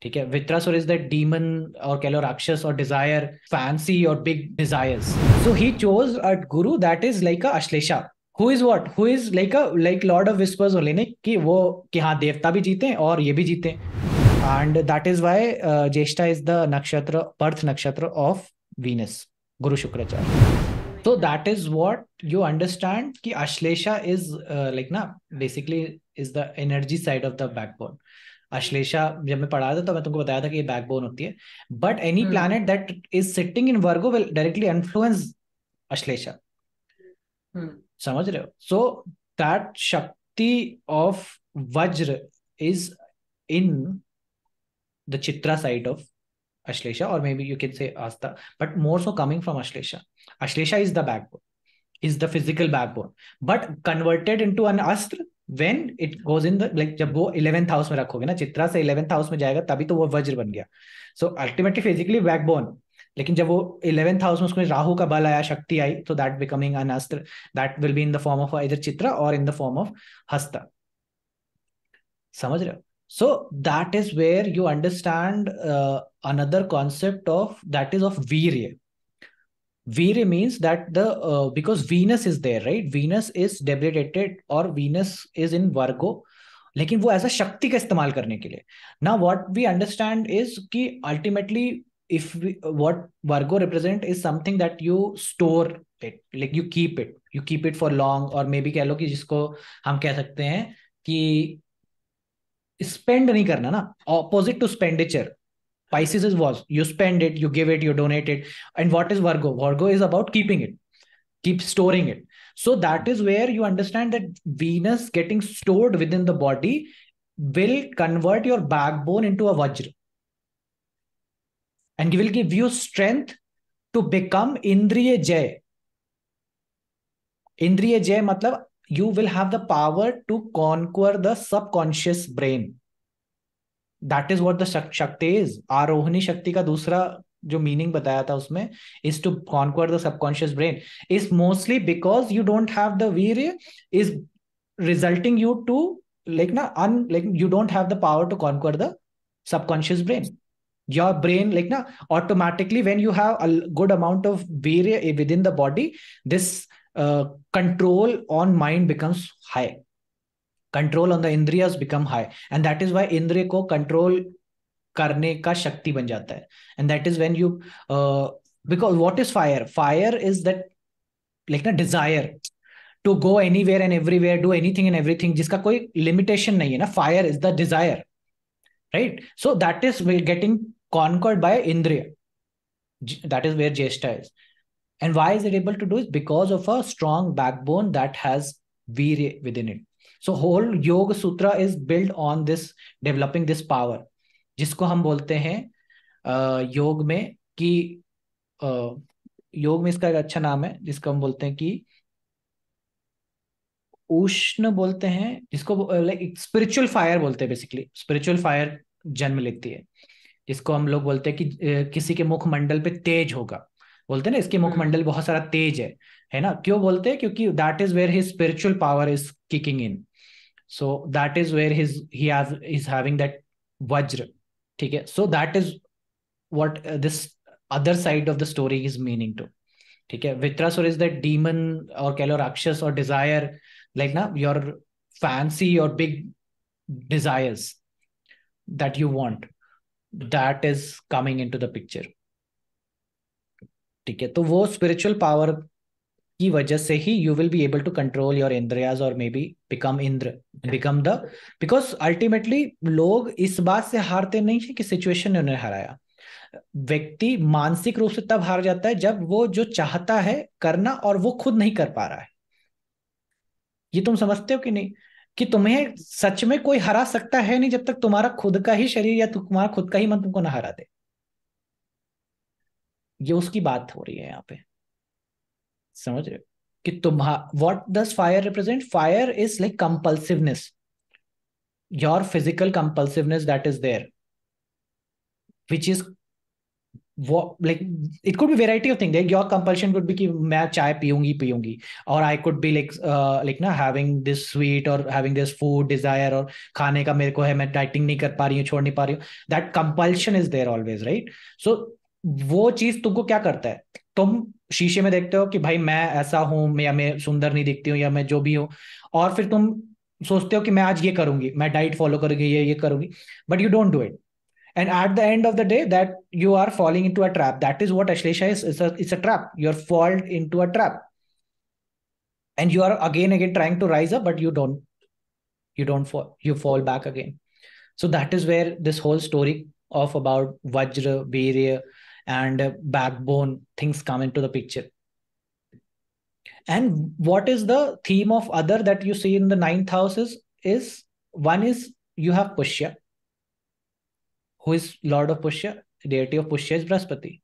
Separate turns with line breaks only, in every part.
ठीक है, Vritrasura is that demon और कह लो राक्षस और डिजायर, फैंसी और big desires. So he chose a guru that is like a Ashlesha, who is what, who is like a like lord of whispers only, नहीं कि वो कि हाँ देवता भी जीते हैं और ये भी जीते हैं. And that is why Jyeshtha is the nakshatra, birth nakshatra of Venus, Guru Shukracharya. So that is what you understand कि अश्लेषा is like ना basically is the energy side of the backbone. Ashlesha जब मैं पढ़ा था तो मैं तुमको बताया था कि ये बैकबोन होती है. But any planet that is sitting in Virgo will directly influence Ashlesha. समझ रहे हो? सो दैट शक्ति ऑफ वज्र is in the Chitra side of Ashlesha, or maybe you can say Asta, but more so coming from Ashlesha. Ashlesha is the backbone, is the physical backbone, but converted into an अस्त्र when it goes in the like जब वो 11th house में रखोगे ना, चित्रा से 11th house में जाएगा तभी तो वो वज्र बन गया. सो अल्टीमेटली फिजिकली बैकबोन, लेकिन जब वो 11th हाउस में उसमें राहु का बल आया, शक्ति आई, तो दैट बिकमिंग अन अस्त्र, that will be in the form of इधर चित्रा और इन द फॉर्म ऑफ हस्ता. समझ रहे हो? So that is where you understand another concept of that is of Virya. Virya means that the because Venus is there, right? Venus is debilitated or Venus is in Virgo, लेकिन वो ऐसा शक्ति का इस्तेमाल करने के लिए. Now what we understand is कि ultimately if we, what Virgo represent is something that you store it, like you keep it for long, or maybe कह लो कि जिसको हम कह सकते हैं कि स्पेंड नहीं करना ना, opposite to expenditure. Pisces is was you spend it, you give it, you donate it. And what is Virgo? Virgo is about keeping it, keep storing it. So that is where you understand that Venus getting stored within the body will convert your backbone into a Vajra and will give you strength to become Indriya Jay. Indriya Jay matlab you will have the power to conquer the subconscious brain. That is what the shakti is. आरोहणी शक्ति का दूसरा जो meaning बताया था उसमें is to conquer the subconscious brain, is mostly because you don't have the virya, is resulting you to like ना um like you don't have the power to conquer the subconscious brain. Your brain like na automatically when you have a good amount of virya within the body, this control on mind becomes high, control on the indriyas become high, and that is why इंद्रिय को control करने का शक्ति बन जाता है. And that is when you because what is fire? Fire is that like ना desire to go anywhere and everywhere, do anything and everything, जिसका कोई लिमिटेशन नहीं है ना. Fire is the desire, right? So that is getting conquered by indriya. That is where Jeshta is. And why is it able to do it? Because of a strong backbone that has virya within it. So whole Yoga Sutra is built on this, developing this power, जिसको हम बोलते हैं योग में कि योग में इसका एक अच्छा नाम है जिसको हम बोलते हैं कि उष्ण बोलते हैं, जिसको लाइक स्पिरिचुअल फायर बोलते हैं. बेसिकली स्पिरिचुअल फायर जन्म लेती है, जिसको हम लोग बोलते हैं कि किसी के मुखमंडल पे तेज होगा, बोलते हैं ना इसके मुखमंडल बहुत सारा तेज है ना. क्यों बोलते हैं? क्योंकि that is where his spiritual power is kicking in. So that is where he's having that vajra. ठीक है? So that is what this other side of the story is meaning to. ठीक है? वित्रासुर is that demon और कह लो राक्षस और desire, like ना your fancy or big desires that you want, that is coming into the picture. ठीक है? तो वो spiritual power की वजह से ही you will be able to control your indriyas और may be become Indra, become the. Because ultimately लोग इस बात से हारते नहीं है कि सिचुएशन ने उन्हें हराया. व्यक्ति मानसिक रूप से तब हार जाता है जब वो जो चाहता है करना और वो खुद नहीं कर पा रहा है. ये तुम समझते हो कि नहीं कि तुम्हें सच में कोई हरा सकता है नहीं जब तक तुम्हारा खुद का ही शरीर या तुम्हारा खुद का ही मन तुमको ना हरा दे. ये उसकी बात हो रही है यहाँ पे. समझ रहे हो कि what does fire represent? Fire is like compulsiveness, your physical compulsiveness that is there, which is वो like it could be variety of thing, like your compulsion could be कि मैं चाय पीऊंगी पीऊंगी, और आई कुड बी लाइक ना having this sweet और having this food desire, और खाने का मेरे को है, मैं डाइटिंग नहीं कर पा रही हूँ, छोड़ नहीं पा रही हूँ, that compulsion is there always, right? So वो चीज तुमको क्या करता है, तुम शीशे में देखते हो कि भाई मैं ऐसा हूं, या मैं सुंदर नहीं दिखती हूँ, या मैं जो भी हूँ, और फिर तुम सोचते हो कि मैं आज ये करूंगी, मैं डाइट फॉलो करूंगी, ये करूंगी, but you don't do it. And at the end of the day, that you are falling into a trap. That is what Ashlesha is. It's a trap. You're fall into a trap, and you are again trying to rise up, but you don't fall. You fall back again. So that is where this whole story of about Vajra, Virya, and backbone things come into the picture. And what is the theme of other that you see in the ninth house is one is you have Pushya, who is Lord of Pushya, deity of Pushya is Brahaspati.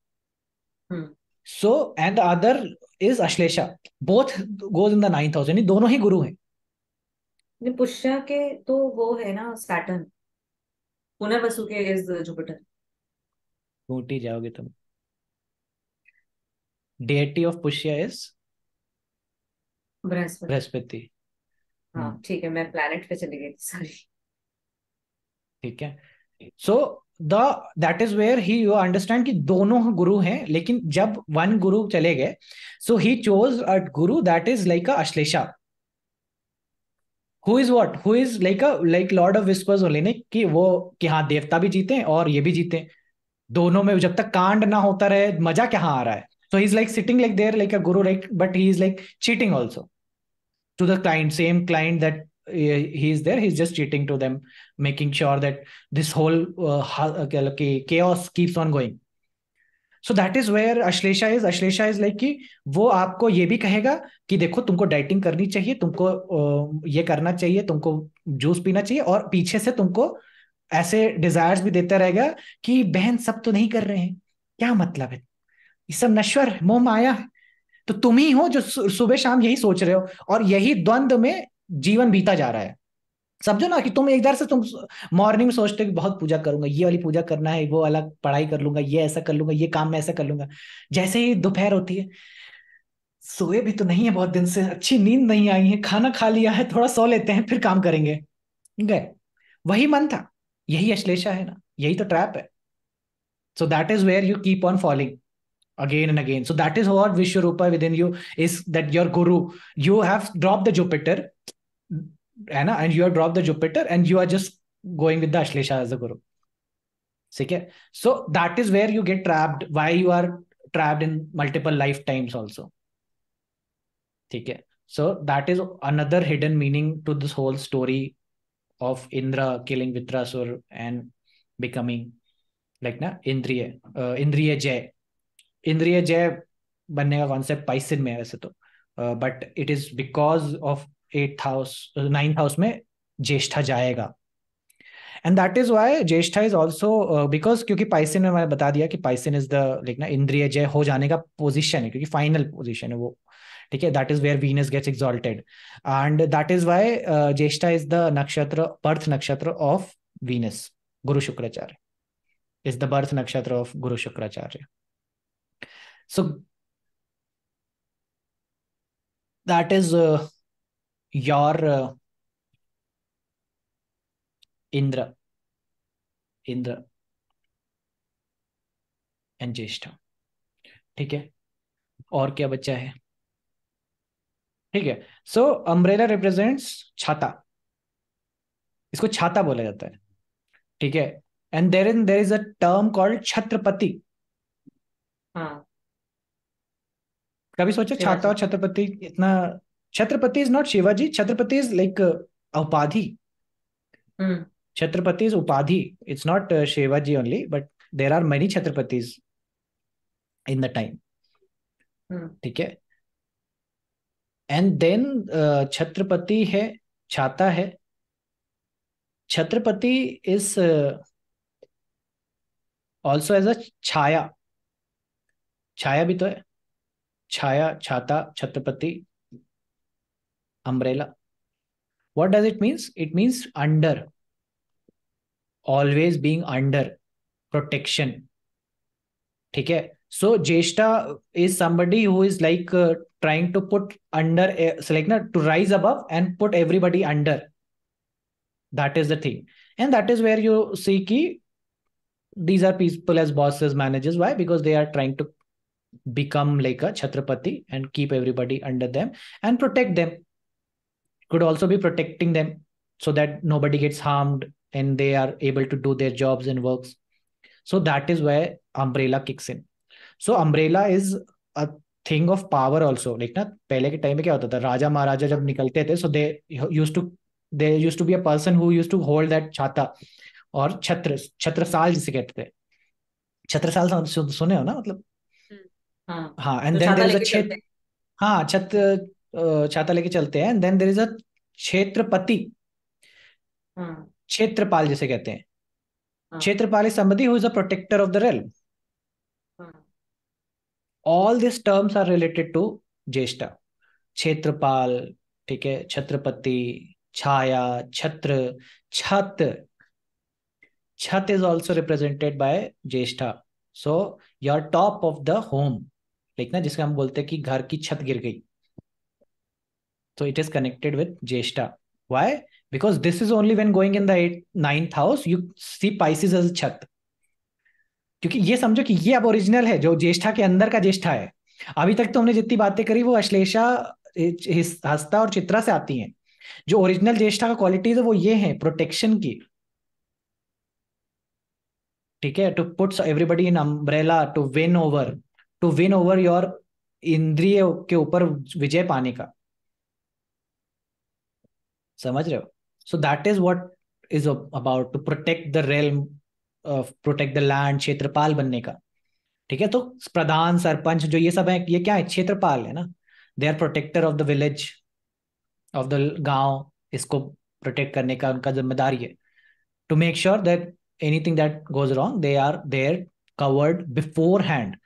So, and the other is Ashlesha. Both goes in the ninth house. यानी दोनों ही गुरु हैं.
नहीं, पुष्या के तो वो है ना Saturn, Punarvasu के इज जुपिटर।
टूट ही जाओगे तुम. Deity of Pushya is
Brihaspati.
Brihaspati.
हाँ ठीक है, मैं प्लैनेट पे चली गई थी, सॉरी।
ठीक है. So the that is where he you understand कि दोनों गुरु हैं, लेकिन जब वन गुरु चले गए, सो he chose a guru that is like a Ashlesha, who is what, who is like a like lord of whispers only, नहीं कि वो कि हाँ देवता भी जीते और ये भी जीते, दोनों में जब तक कांड ना होता रहे मजा कहाँ आ रहा है. So he's like sitting like there like a guru, right? But he's like cheating also to the client, same client that he's there. He's just cheating to them, making sure that this whole chaos keeps on going. So that is where Ashlesha is like कि वो आपको ये भी कहेगा कि देखो तुमको dieting करनी चाहिए, तुमको ये करना चाहिए, तुमको जूस पीना चाहिए, और पीछे से तुमको ऐसे डिजायर्स भी देता रहेगा कि बहन सब तो नहीं कर रहे हैं, क्या मतलब है, ये सब नश्वर है, मोह माया है, तो तुम ही हो जो सुबह शाम यही सोच रहे हो, और यही द्वंद में जीवन बीता जा रहा है. समझो ना कि तुम एकदर से तुम मॉर्निंग में सोचते हो कि बहुत पूजा करूंगा, ये वाली पूजा करना है, वो अलग पढ़ाई कर लूंगा, ये ऐसा कर लूंगा, ये काम मैं ऐसा कर लूंगा. जैसे ही दोपहर होती है, सोए भी तो नहीं है बहुत दिन से, अच्छी नींद नहीं आई है, खाना खा लिया है, थोड़ा सो लेते हैं फिर काम करेंगे, गए. वही मन था, यही अश्लेषा है ना, यही तो ट्रैप है. So that is where you keep on falling again and again. So that is what Vishwarupa within you is, that your guru, you have dropped the Jupiter, Anna, and you have dropped the Jupiter, and you are just going with the Ashlesha as a guru. Okay? So that is where you get trapped, why you are trapped in multiple lifetimes also. Okay? So that is another hidden meaning to this whole story of Indra killing Vitrasur and becoming like na Indriya Jay. इंद्रिय जय बनने का concept पाइसिन में है वैसे तो, but it is because of eighth house, ninth house में ज्येष्ठा जाएगा. And that is why Jyeshtha is also because, क्योंकि पाइसिन में मैंने बता दिया कि पाइसिन इज द लाइक ना इंद्रिय जय हो जाने का पोजिशन है, क्योंकि फाइनल पोजिशन है वो. ठीक है, that is where Venus gets exalted, and that is why Jyeshtha is the nakshatra, birth nakshatra of Venus. Guru Shukracharya is the birth nakshatra of Guru Shukracharya. So that is your Indra, Indra and ज्येष्ठा. ठीक है, और क्या बच्चा है? ठीक है. सो अम्ब्रेला रिप्रेजेंट्स छाता, इसको छाता बोला जाता है. ठीक है. And there is a term called Chhatrapati.
हाँ,
कभी सोचा छाता
शिवाजी।
और छत्रपति इतना? Chhatrapati is not Shivaji, Chhatrapati is like upadhi.
Hmm.
Chhatrapati is upadhi, it's not Shivaji only, but there are many Chhatrapatis in the time.
Hmm.
ठीक है. एंड देन छत्रपति है, छाता है. Chhatrapati is also as a chhaya, छाया भी तो है. Chhaya, chhata, Chhatrapati, umbrella. What does it means? It means under, always being under protection. ठीक है. सो ज्येष्ठा is somebody who is like trying to put under so like na, to rise above and put everybody under. That is the thing. And that is where you see ki these are people as bosses, managers. Why? Because they are trying to become like a Chhatrapati and keep everybody under them and protect them. Could also be protecting them so that nobody gets harmed and they are able to do their jobs and works. So that is where umbrella kicks in. So umbrella is a thing of power also. Like ना पहले के time में क्या होता था, राजा महाराजा जब निकलते थे, so they use to be a person who use to hold that chhata और छत्रसाल जिसे कहते थे. छत्रसाल सुने हो ना, मतलब.
हाँ,
हाँ. एंड
जो
देन
छाता
देर इज अ
लेके चलते हैं।
हाँ, छाता लेके चलते हैं. And then there is a Kshetrapati,
हाँ
क्षेत्रपाल जिसे कहते हैं.
हाँ
Kshetrapal is somebody who is a protector of the realm.
हाँ
All these terms are related to ज्येष्ठा. क्षेत्रपाल, ठीक है, छत्रपति, छाया, छत्र, छत. छत is also represented by Jyeshtha. So your top of the home, like ना जिसका हम बोलते हैं कि घर की छत गिर गई, so it is connected with Jyeshtha. Why? Because this is only when going in the 9th house you see Pisces as छत. क्योंकि ये समझो कि ये अब ओरिजिनल है, जो ज्येष्ठा के अंदर का ज्येष्ठा है. अभी तक तो हमने जितनी बातें करी वो अश्लेषा, हस्ता और चित्रा से आती हैं. जो ओरिजिनल ज्येष्ठा का क्वालिटीज है वो ये है प्रोटेक्शन की. ठीक है, to puts everybody in umbrella, to win over your indriya के ऊपर विजय पाने का. समझ रहे हो? So that is what is about to protect the realm, protect the land, क्षेत्रपाल बनने का. ठीक है, तो प्रधान, सरपंच जो ये सब है, ये क्या है? क्षेत्रपाल है ना. They are protector of the village, of the gaon. इसको प्रोटेक्ट करने का उनका जिम्मेदारी है. To make sure that anything that goes wrong they are there covered beforehand.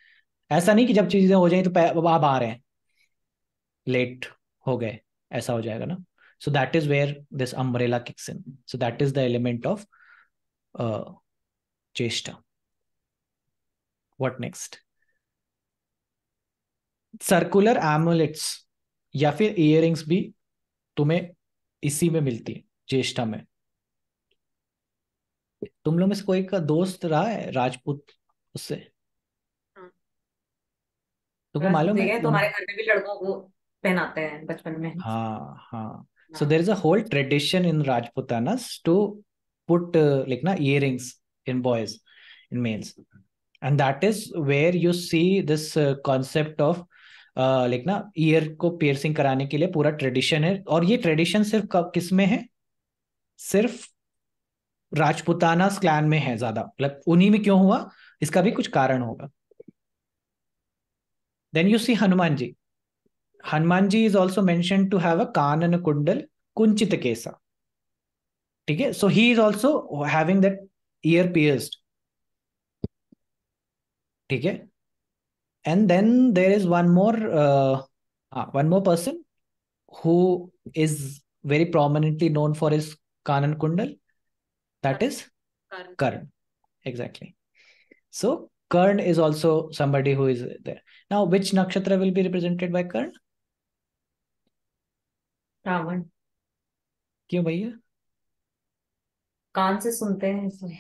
ऐसा नहीं कि जब चीजें हो जाए तो अब आ रहे हैं, लेट हो गए, ऐसा हो जाएगा ना. So that is where this umbrella kicks in. So that is the element of cheshta. What next? Circular amulets या फिर इयरिंग्स भी तुम्हें इसी में मिलती है, ज्येष्ठा में. तुम लोग में से कोई का दोस्त रहा है राजपूत, उससे
हाँ।
तुमको
राजपूत
मालूम है?
देखे हैं, तो हमारे घर में भी लड़कों को पहनाते हैं बचपन में।
हाँ हाँ. सो
हाँ।
There is a whole tradition in Rajputanas to put like ना earrings in boys, in males. And that is where you see this concept of like ना ईयर को पियर्सिंग कराने के लिए पूरा ट्रेडिशन है. और ये ट्रेडिशन सिर्फ किस में है? सिर्फ राजपुताना क्लैन में है ज्यादा. मतलब उन्हीं में क्यों हुआ, इसका भी कुछ कारण होगा. Then you see Hanuman ji. Hanuman ji is also mention to have a कानन कुंडल कुंचित केसा. ठीक है, so he is also having that ear pierced. ठीक है. And then there is one more person who is very prominently known for his kanan kundal, that is
कारण।
Karn. Exactly. So Karn is also somebody who is there. Now which nakshatra will be represented by Karn?
Ravan.
क्यों भैया?
कान से सुनते हैं इसलिए।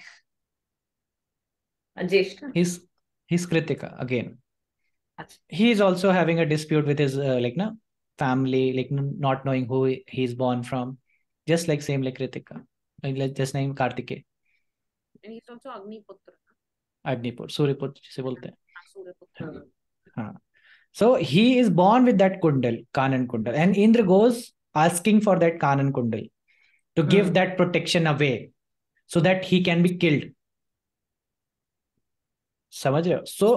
ज्येष्ठ।
His Kritika again.
अच्छा।
He is also having a dispute with his like na family, like not knowing who he is born from, just like same like Kritika, like just name Kartikeya.
And he's also अग्निपुत्र।
अग्निपुत्र, सूर्यपुत्र जिसे बोलते हैं.
सूर्यपुत्र।
हाँ. So he is born with that kundal, Kanan kundal, and Indra goes asking for that Kanan kundal to give that protection away so that he can be killed. समझ रहे हो? So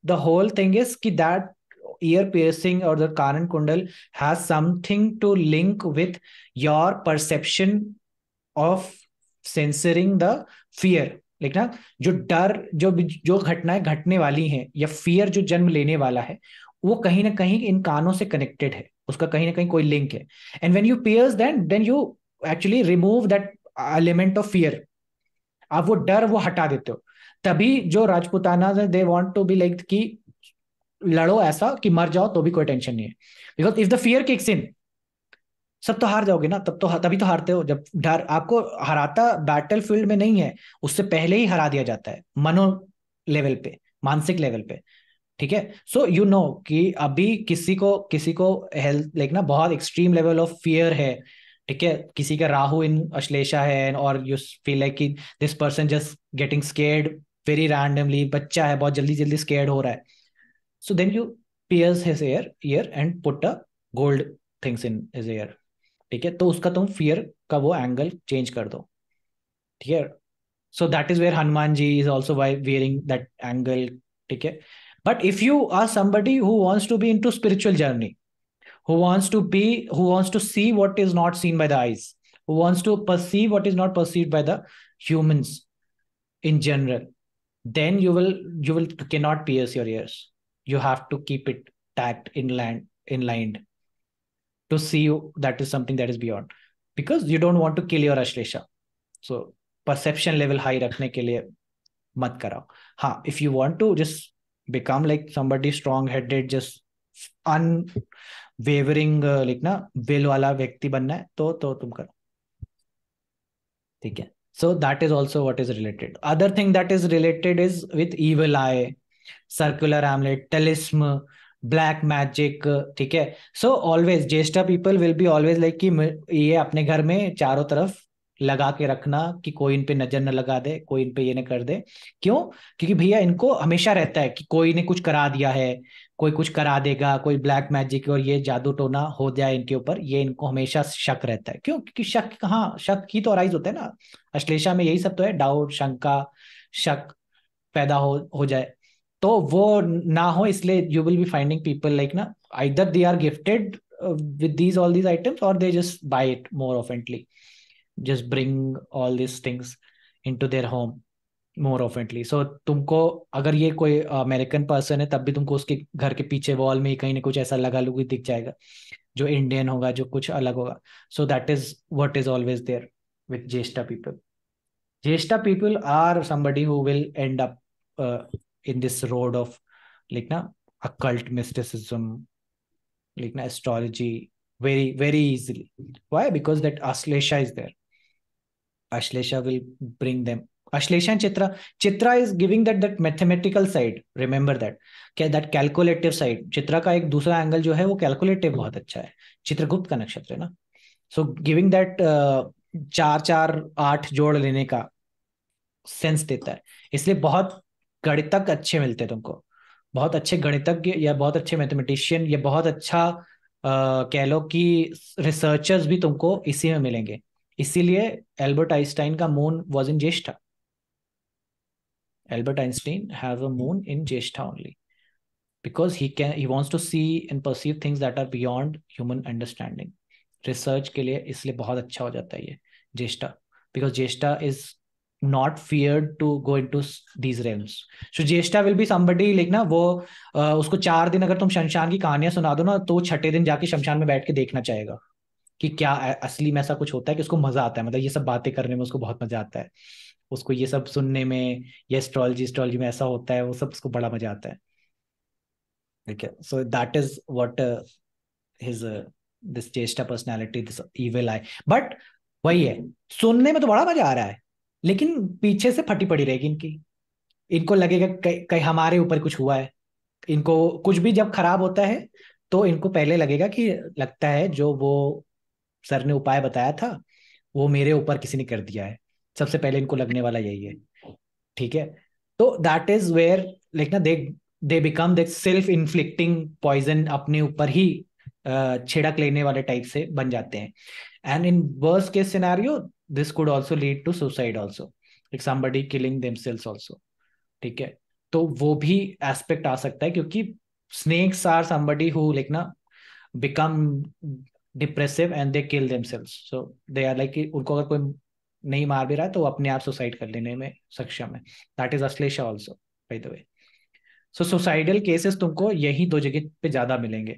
the whole thing is कि that ear piercing or the Kanan kundal has something to link with your perception of censoring the fear. like ना जो डर, जो घटनाएं घटने वाली हैं या फियर जो जन्म लेने वाला है, वो कहीं ना कहीं इन कानों से कनेक्टेड है, उसका कहीं ना कहीं कोई लिंक है. And when you pierce then you actually remove that element of fear. आप वो डर वो हटा देते हो. तभी जो Rajputana they want to be like कि लड़ो ऐसा कि मर जाओ तो भी कोई टेंशन नहीं है, because if the fear kicks in, सब तो हार जाओगे ना, तब तो तभी तो हारते हो, जब डर आपको हराता बैटल फील्ड में नहीं है, उससे पहले ही हरा दिया जाता है मनो लेवल पे, मानसिक लेवल पे। ठीक है, सो यू नो कि अभी किसी को हेल्थ लाइक ना बहुत एक्सट्रीम लेवल ऑफ फियर है। ठीक है, किसी का राहु इन अश्लेषा है, और यू फील लाइक कि this person just getting scared very randomly, बच्चा है बहुत जल्दी जल्दी स्केर्ड हो रहा है, so then you pierce his ear and put a gold things in his ear. ठीक है, तो उसका तुम फियर का वो एंगल चेंज कर दो। ठीक है, so that is where Hanuman ji is also why wearing that angle. ठीक है, but if you are somebody who wants to be into spiritual journey, who wants to see what is not seen by the eyes, who wants to perceive what is not perceived by the humans in general, then you cannot pierce your ears. You have to keep it tacked inlined to see that is something that is beyond, because you don't want to kill your ashlesha. So perception level high रखने के लिए मत कराओ। हाँ, if you want to just become like somebody strong headed, just unwavering like ना will वाला व्यक्ति बनना है तो तुम करो। ठीक है, so that is also what is related. Other thing that is related is with evil eye, circular amulet, talism, black magic. ठीक है, so always Jyeshtha people will be always like कि ये अपने घर में चारों तरफ लगा के रखना कि कोई इन पे नजर न लगा दे, कोई इन पे ये न कर दे। क्यों? क्योंकि भैया इनको हमेशा रहता है कि कोई ने कुछ करा दिया है, कोई कुछ करा देगा, कोई ब्लैक मैजिक और ये जादू टोना हो जाए इनके ऊपर, ये इनको हमेशा शक रहता है। क्यों? क्योंकि शक कहाँ, शक ही तो अराइज होता है ना अश्लेषा में, यही सब तो है, डाउट, शंका, शक पैदा हो जाए, तो वो ना हो, इसलिए you will be finding people like ना either they are gifted with these all these items, or they just buy it more oftenly, just bring all these things into their home more oftenly. So तुमको अगर ये कोई American person है तब भी तुमको उसके घर के पीछे वॉल में कहीं ना कुछ ऐसा लगा लुगी दिख जाएगा जो इंडियन होगा, जो कुछ अलग होगा। So that is what is always there with Jyeshtha people. Jyeshtha people are somebody who will end up in this road of like na occult mysticism, like na astrology, very very easily. Why? Because that ashlesha is there. Ashlesha will bring them. Ashlesha and Chitra is giving that mathematical side. Remember that, क्या that calculative side. Chitra का एक दूसरा angle जो है वो calculative बहुत अच्छा है, चित्रगुप्त का नक्षत्र है ना। सो गिविंग दैट 4 4 8 जोड़ लेने का सेंस देता है, इसलिए बहुत गणितज्ञ अच्छे मिलते हैं तुमको, बहुत अच्छे गणितज्ञ या बहुत अच्छे मैथमेटिशियन या बहुत अच्छा कह लो कि रिसर्चर्स भी तुमको इसी में मिलेंगे। इसीलिए एल्बर्ट आइंस्टाइन का moon was in Jyeshtha. Albert Einstein have a moon in Jyeshtha only because he wants to see and perceive things that are beyond human understanding। Research के लिए इसलिए बहुत अच्छा हो जाता है ये Jyeshtha, because Jyeshtha is not feared to go into these realms. So Jyeshtha will be somebody like ना वो उसको 4 दिन अगर तुम शमशान की कहानियां सुना दो ना तो छठे दिन जाके शमशान में बैठ के देखना चाहेगा कि क्या असली में ऐसा कुछ होता है, कि उसको मजा आता है, मतलब ये सब बातें करने में उसको बहुत मजा आता है, उसको ये सब सुनने में, ये एस्ट्रोलॉजी में ऐसा होता है, वो सब उसको बड़ा मजा आता है। ठीक है, so that is what his this Jyeshtha personality, this evil I. But वही है, सुनने में तो बड़ा मजा आ रहा है, लेकिन पीछे से फटी पड़ी रहेगी इनकी। इनको लगेगा कहीं हमारे ऊपर कुछ हुआ है, इनको कुछ भी जब खराब होता है तो इनको पहले लगेगा कि लगता है जो वो सर ने उपाय बताया था वो मेरे ऊपर किसी ने कर दिया है, सबसे पहले इनको लगने वाला यही है। ठीक है, तो दैट इज वेयर लाइक ना they become that self inflicting poison, अपने ऊपर ही छिड़क लेने वाले टाइप से बन जाते हैं। And in worst case scenario this could also lead to suicide also, like somebody killing themselves also. ठीक है, तो वो भी एस्पेक्ट आ सकता है, क्योंकि snakes are somebody who like ना become depressive and they kill themselves, so they are like उनको अगर कोई नहीं मार भी रहा है तो वो अपने आप सुसाइड कर लेने में सक्षम है। That is Ashlesha also by the way. So suicidal cases तुमको यही 2 जगह पे ज्यादा मिलेंगे।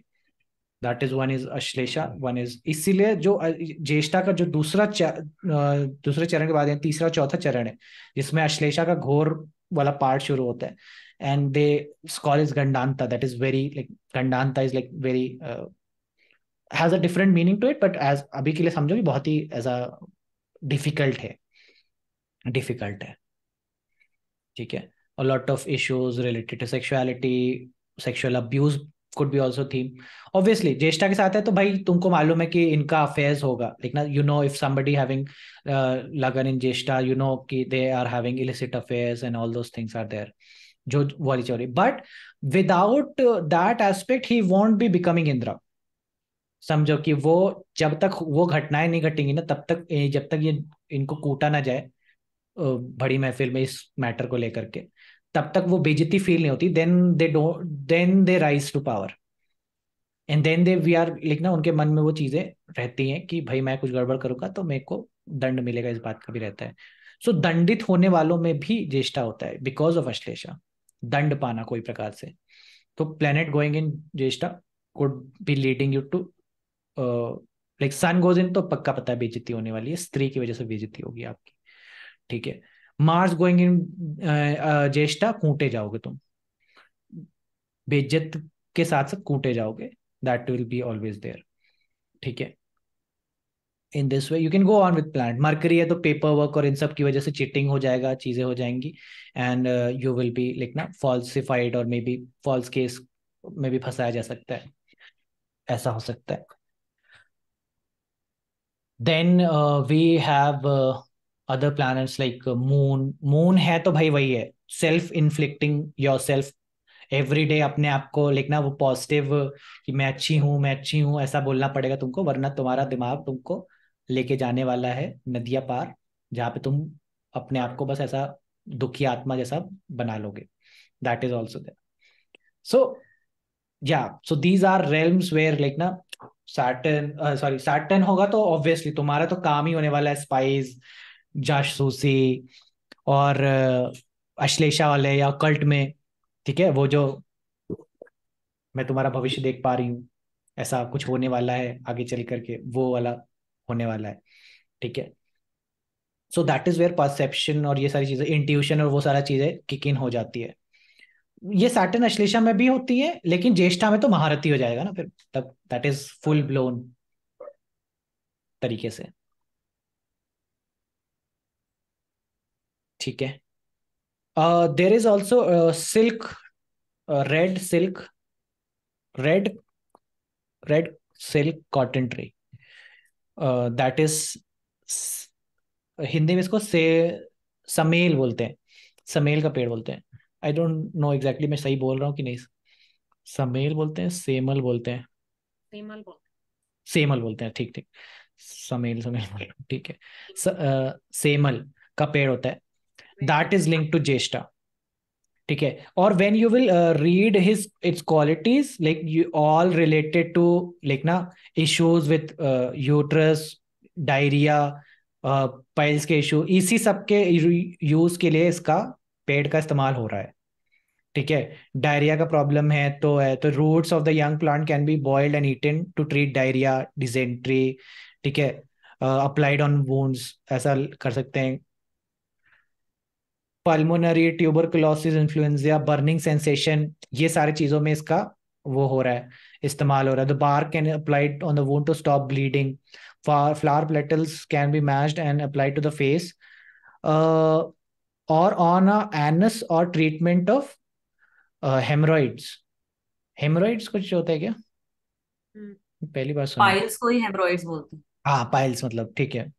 That is one is Ashlesha, one is, इसीलिए जो ज्येष्ठा का जो दूसरे चरण के बाद तीसरा चौथा चरण है जिसमें अश्लेषा का घोर वाला पार्ट शुरू होता है, and they call is Gandanta, that is very like, Gandanta is like very has a different meaning to it, but as अभी के लिए समझो कि बहुत ही एज अ डिफिकल्ट है, डिफिकल्ट है, ठीक है. A lot of issues related to sexuality, sexual abuse could be also theme. Obviously ज्येष्ठा के साथ है तो भाई तुमको मालूम है कि इनका अफेयर्स होगा, लेकिन you know if somebody having लगन इन ज्येष्ठा, यू नो कि they are having illicit affairs and all those things are there, जो वाली चोरी. But without that aspect he want be becoming Indira. समझो कि वो जब तक वो घटनाएं नहीं घटेंगी ना, तब तक जब तक ये इनको कूटा ना जाए बड़ी महफिल में इस मैटर को लेकर के, तब तक वो बेइज्जती फील नहीं होती. Then they rise to power, and then they we are like ना, उनके मन में वो चीजें रहती हैं कि भाई मैं कुछ गड़बड़ करूंगा तो मेरे को दंड मिलेगा, इस बात का भी रहता है. सो दंडित होने वालों में भी ज्येष्ठा होता है बिकॉज ऑफ अश्लेषा, दंड पाना कोई प्रकार से. तो planet going in Jyeshtha could be leading you to like sun goes in, तो पक्का पता है बेइज्जती होने वाली है, स्त्री की वजह से बेइज्जती होगी आपकी, ठीक है. मार्स गोइंग इन ज्येष्ठा, कूटे जाओगे तुम, बेइज्जत के साथ साथ कूटे जाओगे, that will be always there, ठीक है. In this way you can go on with plan. Mercury है तो पेपर वर्क और इन सब की वजह से चीटिंग हो जाएगा, चीजें हो जाएंगी, and you will B like ना फॉल्सिफाइड और मे बी फॉल्स केस में भी फंसाया जा सकता है, ऐसा हो सकता है. Then we have other planets like moon. Moon है तो भाई वही है, self inflicting yourself every day, अपने आप को लिखना वो पॉजिटिव कि मैं अच्छी हूँ, मैं अच्छी हूँ, ऐसा बोलना पड़ेगा तुमको, वरना तुम्हारा दिमाग तुमको लेके जाने वाला है नदिया पार, जहाँ पे तुम अपने आप को बस ऐसा दुखी आत्मा जैसा बना लोगे. That is also there. So ya, so these are realms where like ना सैटर्न, सॉरी सैटर्न होगा तो ऑब्वियसली तुम्हारा तो काम ही होने वाला है स्पाइस, जासूसी और अश्लेषा वाले या कल्ट में, ठीक है. वो जो मैं तुम्हारा भविष्य देख पा रही हूँ, ऐसा कुछ होने वाला है आगे चल करके, वो वाला होने वाला है, ठीक है. So that is where perception और ये सारी चीजें, इंट्यूशन और वो सारा चीजें किक इन हो जाती है. ये सैटर्न अश्लेषा में भी होती है, लेकिन ज्येष्ठा में तो महारथी हो जाएगा ना फिर, तब दैट इज फुल ब्लोन तरीके से, ठीक है. There is also silk, red silk, red red silk cotton tree, that is, Hindi में इसको से समेल बोलते हैं, समेल का पेड़ बोलते हैं. आई डोंट नो एग्जैक्टली मैं सही बोल रहा हूँ कि नहीं. समेल बोलते हैं, सेमल बोलते हैं,
सेमल बोल
सेमल बोलते हैं, ठीक ठीक. समेल समेल बोल रहा हूँ, ठीक है. सेमल का पेड़ होता है, that is link to Jyeshtha, ठीक है. और when you will read his it's qualities like you all related to like ना issues with uterus, diarrhoea, piles के इशू, इसी सब के यूज के लिए इसका पेड़ का इस्तेमाल हो रहा है, ठीक है. डायरिया का प्रॉब्लम है तो roots of the young plant can be boiled and eaten to treat diarrhoea, dysentery, ठीक है. अप्लाइड ऑन वुंड्स, ऐसा कर सकते हैं. Pulmonary tuberculosis, influenza, burning sensation, ये सारी चीजों में इसका वो हो रहा है, इस्तेमाल हो रहा है. The bark can applied on the wound to stop bleeding. Flower petals can be mashed and applied to the face और ऑन अ एनस और ट्रीटमेंट ऑफ हेमरॉइड्स. हेमरॉइड्स कुछ होता है क्या, पहली बार सुना.
पाइल्स को ही हेमरॉइड्स बोलते हैं।
हाँ पाइल्स मतलब, ठीक है.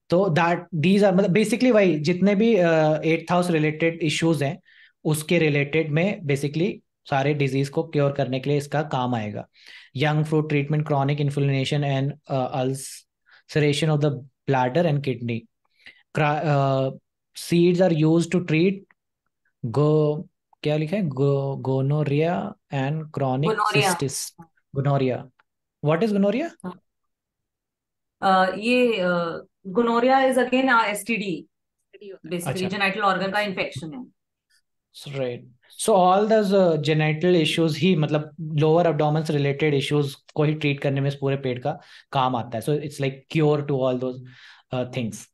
तो दैट दीज आर मतलब बेसिकली वही जितने भी एट्थ हाउस रिलेटेड इश्यूज हैं उसके रिलेटेड में बेसिकली सारे डिजीज को क्योर करने के लिए इसका काम आएगा. Young fruit treatment, chronic inflammation and ulceration of the bladder and kidney. Seeds are use to treat go, क्या लिखा है, gonorrhoea and chronic
gonorrhoea.
Cystitis. Gonorrhoea, what is gonorrhoea?
ये gonorrhoea is again STD, basically
अच्छा,
genital organ का infection है।
Right. So all this genital issues ही मतलब lower abdomen से रिलेटेड इश्यूज को ही ट्रीट करने में इस पूरे पेट का काम आता है. So it's like cure to all those things.